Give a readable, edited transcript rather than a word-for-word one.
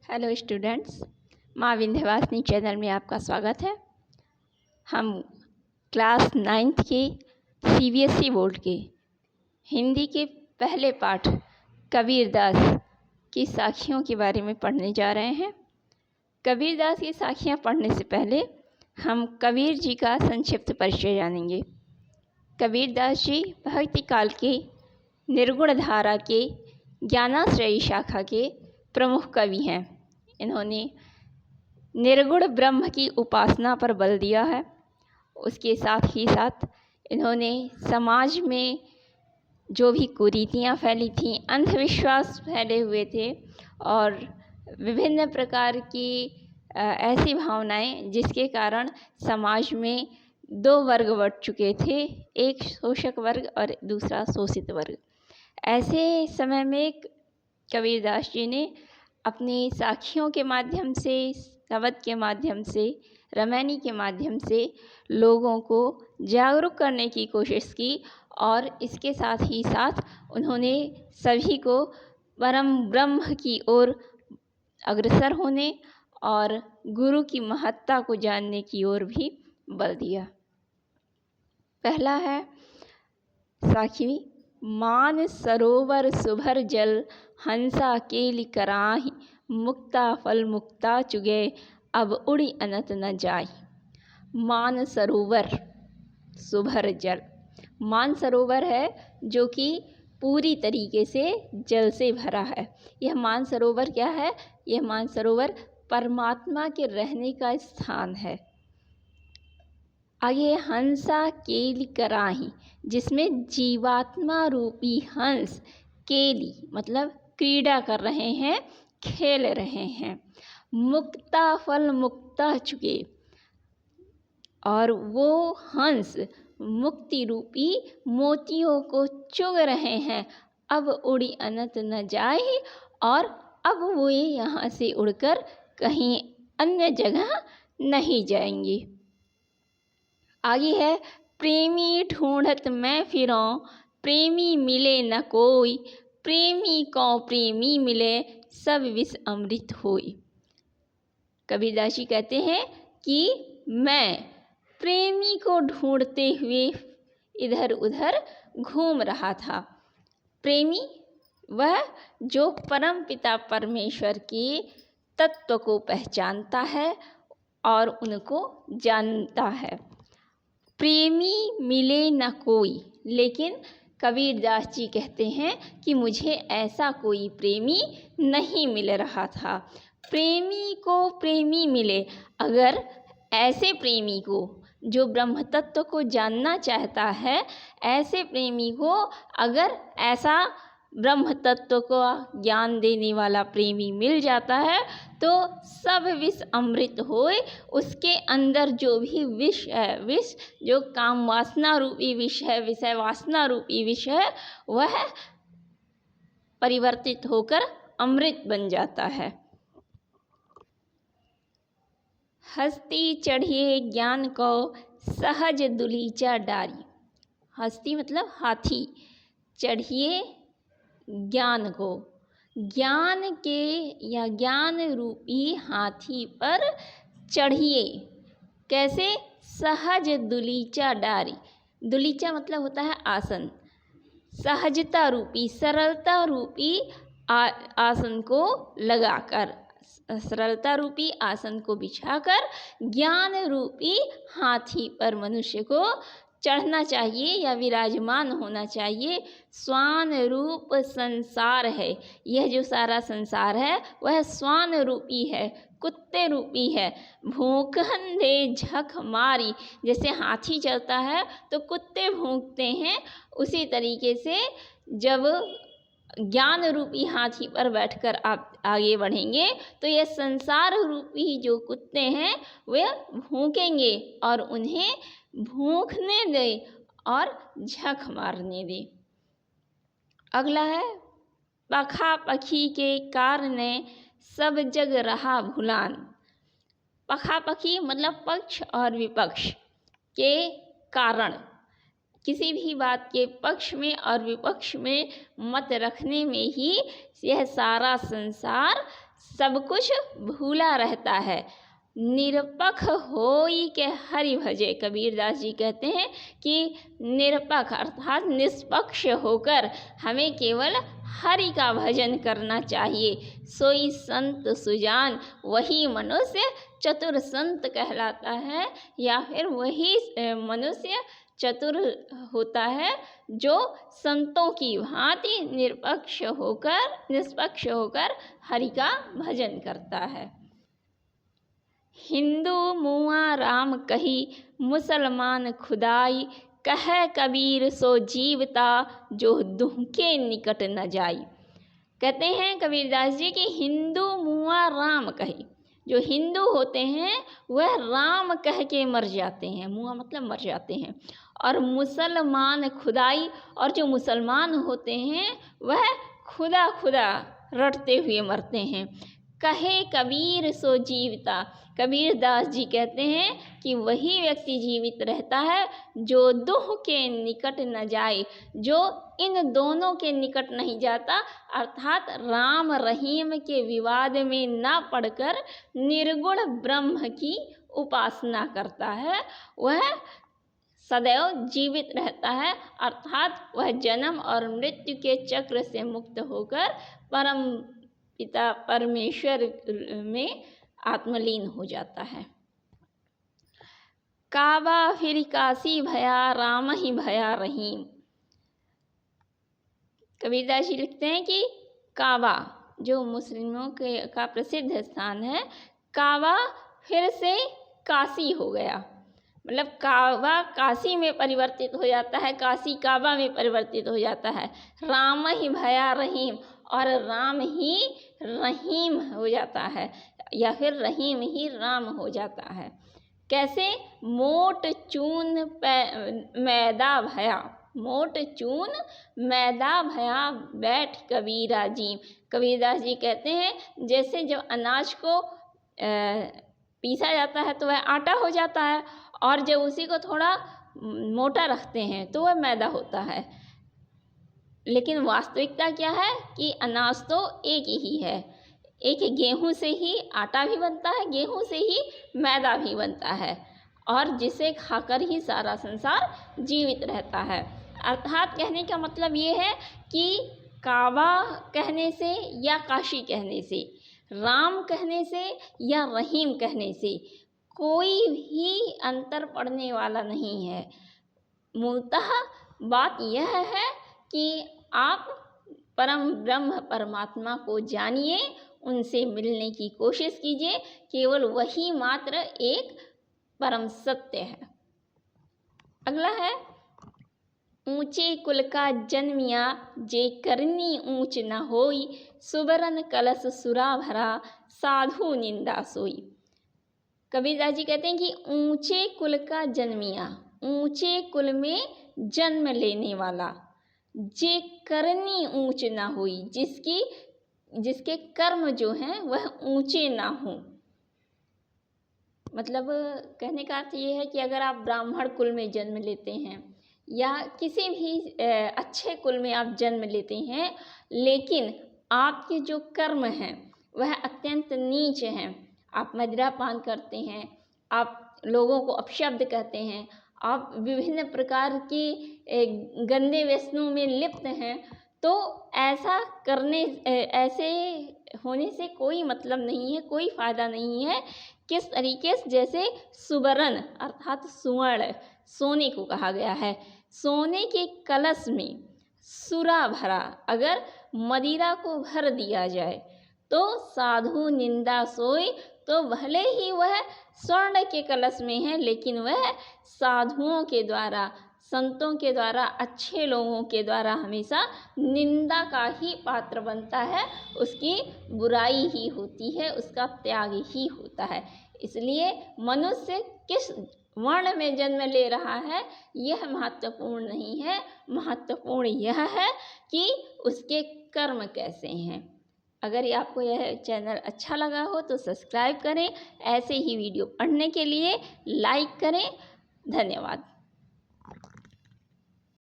Hello students, माँ Vindhyavasini channel में आपका स्वागत है। हम क्लास 9th के CBSE बोर्ड के हिंदी के पहले पाठ कबीरदास की साखियों के बारे में पढ़ने जा रहे हैं। कबीरदास की साखियाँ पढ़ने से पहले हम कबीर जी का संक्षिप्त परिचय जानेंगे। कबीरदास जी भक्ति काल के निर्गुण धारा के ज्ञानाश्रयी शाखा के प्रमुख कवि हैं। इन्होंने निर्गुण ब्रह्म की उपासना पर बल दिया है। उसके साथ ही साथ इन्होंने समाज में जो भी कुरीतियाँ फैली थीं, अंधविश्वास फैले हुए थे और विभिन्न प्रकार की ऐसी भावनाएं जिसके कारण समाज में दो वर्ग बट चुके थे, एक शोषक वर्ग और दूसरा शोषित वर्ग। ऐसे समय में कबीरदास जी ने अपनी साखियों के माध्यम से, शब्द के माध्यम से, रामायणी के माध्यम से लोगों को जागरूक करने की कोशिश की और इसके साथ ही साथ उन्होंने सभी को परम ब्रह्म की ओर अग्रसर होने और गुरु की महत्ता को जानने की ओर भी बल दिया। पहला है साखी। मान सरोवर सुभर जल, हंसा केलि कराहि, मुक्ता फल मुक्ता चुगे, अब उड़ी अनत न जाई। मान सरोवर सुभर जल, मान सरोवर है जो कि पूरी तरीके से जल से भरा है। यह मान सरोवर क्या है? यह मान सरोवर परमात्मा के रहने का स्थान है। आगे हंसा केलि कराहि, जिसमें जीवात्मा रूपी हंस, केली मतलब क्रीड़ा कर रहे हैं, खेल रहे हैं। मुक्ता फल मुक्ता चुके, और वो हंस मुक्ति रूपी मोतियों को चुग रहे हैं। अब उड़ी अनंत न जाए, और अब वो यहाँ से उड़कर कहीं अन्य जगह नहीं जाएंगे। आगे है प्रेमी ढूंढत मैं फिरों, प्रेमी मिले न कोई, प्रेमी को प्रेमी मिले, सब विष अमृत होई। कबीरदास जी कहते हैं कि मैं प्रेमी को ढूंढते हुए इधर उधर घूम रहा था। प्रेमी वह जो परम पिता परमेश्वर के तत्व को पहचानता है और उनको जानता है। प्रेमी मिले न कोई, लेकिन कबीरदास जी कहते हैं कि मुझे ऐसा कोई प्रेमी नहीं मिल रहा था। प्रेमी को प्रेमी मिले, अगर ऐसे प्रेमी को जो ब्रह्म तत्व को जानना चाहता है, ऐसे प्रेमी को अगर ऐसा ब्रह्म तत्व को ज्ञान देने वाला प्रेमी मिल जाता है तो सब विष अमृत होए। उसके अंदर जो भी विष है, विष जो काम वासना रूपी विष है, विषय वासना रूपी विष है, वह परिवर्तित होकर अमृत बन जाता है। हस्ती चढ़िए ज्ञान को, सहज दुलीचा डारी। हस्ती मतलब हाथी, चढ़िए ज्ञान को, ज्ञान के या ज्ञान रूपी हाथी पर चढ़िए। कैसे? सहज दुलीचा डारी। दुलीचा मतलब होता है आसन। सहजता रूपी, सरलता रूपी आसन को लगाकर, सरलता रूपी आसन को बिछाकर ज्ञान रूपी हाथी पर मनुष्य को चढ़ना चाहिए या विराजमान होना चाहिए। स्वान रूप संसार है, यह जो सारा संसार है वह स्वान रूपी है, कुत्ते रूपी है। भूखन दे झक मारी, जैसे हाथी चलता है तो कुत्ते भूंकते हैं, उसी तरीके से जब ज्ञान रूपी हाथी पर बैठकर आप आगे बढ़ेंगे तो यह संसार रूपी जो कुत्ते हैं वे भूखेंगे और उन्हें भूखने दे और झक मारने दे। अगला है पखा पखी के कारणे, सब जग रहा भुलान। पखा पखी मतलब पक्ष और विपक्ष के कारण, किसी भी बात के पक्ष में और विपक्ष में मत रखने में ही यह सारा संसार सब कुछ भूला रहता है। निरपख होई के हरि भजे। कबीरदास जी कहते हैं कि निरपख अर्थात निष्पक्ष होकर हमें केवल हरि का भजन करना चाहिए। सोई संत सुजान, वही मनुष्य चतुर संत कहलाता है, या फिर वही मनुष्य चतुर होता है जो संतों की भांति निष्पक्ष होकर हरि का भजन करता है। हिंदू मुआ राम कही, मुसलमान खुदाई, कह कबीर सो जीवता, जो दुह के निकट न जाई। कहते हैं कबीरदास जी कि हिंदू मुआ राम कही, जो हिंदू होते हैं वह राम कह के मर जाते हैं, मुआ मतलब मर जाते हैं। और मुसलमान खुदाई, और जो मुसलमान होते हैं वह खुदा खुदा रटते हुए मरते हैं। कहे कबीर सो जीवता, कबीरदास जी कहते हैं कि वही व्यक्ति जीवित रहता है जो दुह के निकट न जाए, जो इन दोनों के निकट नहीं जाता, अर्थात राम रहीम के विवाद में ना पड़कर निर्गुण ब्रह्म की उपासना करता है, वह सदैव जीवित रहता है, अर्थात वह जन्म और मृत्यु के चक्र से मुक्त होकर परम पिता परमेश्वर में आत्मलीन हो जाता है। काबा फिर काशी भया, राम ही भया रहीम। कबीरदास जी लिखते हैं कि काबा जो मुस्लिमों का प्रसिद्ध स्थान है, काबा फिर से काशी हो गया। मतलब काबा काशी में परिवर्तित हो जाता है, काशी काबा में परिवर्तित हो जाता है। राम ही भया रहीम, और राम ही रहीम हो जाता है, या फिर रहीम ही राम हो जाता है। कैसे? मोट चून मैदा भया, मोट चून मैदा भया, बैठ कबीरा जी। कबीरदास जी कहते हैं जैसे जब अनाज को पीसा जाता है तो वह आटा हो जाता है, और जब उसी को थोड़ा मोटा रखते हैं तो वह मैदा होता है। लेकिन वास्तविकता क्या है कि अनाज तो एक ही है, एक गेहूं से ही आटा भी बनता है, गेहूं से ही मैदा भी बनता है, और जिसे खाकर ही सारा संसार जीवित रहता है। अर्थात कहने का मतलब ये है कि काबा कहने से या काशी कहने से, राम कहने से या रहीम कहने से कोई भी अंतर पड़ने वाला नहीं है। मूलतः बात यह है कि आप परम ब्रह्म परमात्मा को जानिए, उनसे मिलने की कोशिश कीजिए, केवल वही मात्र एक परम सत्य है। अगला है, ऊंचे कुल का जन्मिया, जे करनी ऊंच न होई, सुबरन कलश सुरा भरा, साधु निंदा सोई। कबीरदास जी कहते हैं कि ऊंचे कुल का जन्मिया, ऊंचे कुल में जन्म लेने वाला, जे करनी ऊंच ना हुई, जिसके कर्म जो हैं वह ऊंचे ना हों। मतलब कहने का अर्थ ये है कि अगर आप ब्राह्मण कुल में जन्म लेते हैं या किसी भी अच्छे कुल में आप जन्म लेते हैं, लेकिन आपके जो कर्म हैं वह अत्यंत नीच हैं, आप मदिरापान करते हैं, आप लोगों को अपशब्द कहते हैं, आप विभिन्न प्रकार की गंदे व्यसनों में लिप्त हैं, तो ऐसे होने से कोई मतलब नहीं है, कोई फ़ायदा नहीं है। किस तरीके से? जैसे सुबरन अर्थात सुवर्ण, सोने को कहा गया है, सोने के कलश में सुरा भरा, अगर मदिरा को भर दिया जाए तो साधु निंदा सोई, तो भले ही वह स्वर्ण के कलश में है, लेकिन वह साधुओं के द्वारा, संतों के द्वारा, अच्छे लोगों के द्वारा हमेशा निंदा का ही पात्र बनता है, उसकी बुराई ही होती है, उसका त्याग ही होता है। इसलिए मनुष्य किस वर्ण में जन्म ले रहा है यह महत्वपूर्ण नहीं है, महत्वपूर्ण यह है कि उसके कर्म कैसे हैं। अगर आपको यह चैनल अच्छा लगा हो तो सब्सक्राइब करें, ऐसे ही वीडियो पढ़ने के लिए लाइक करें। धन्यवाद।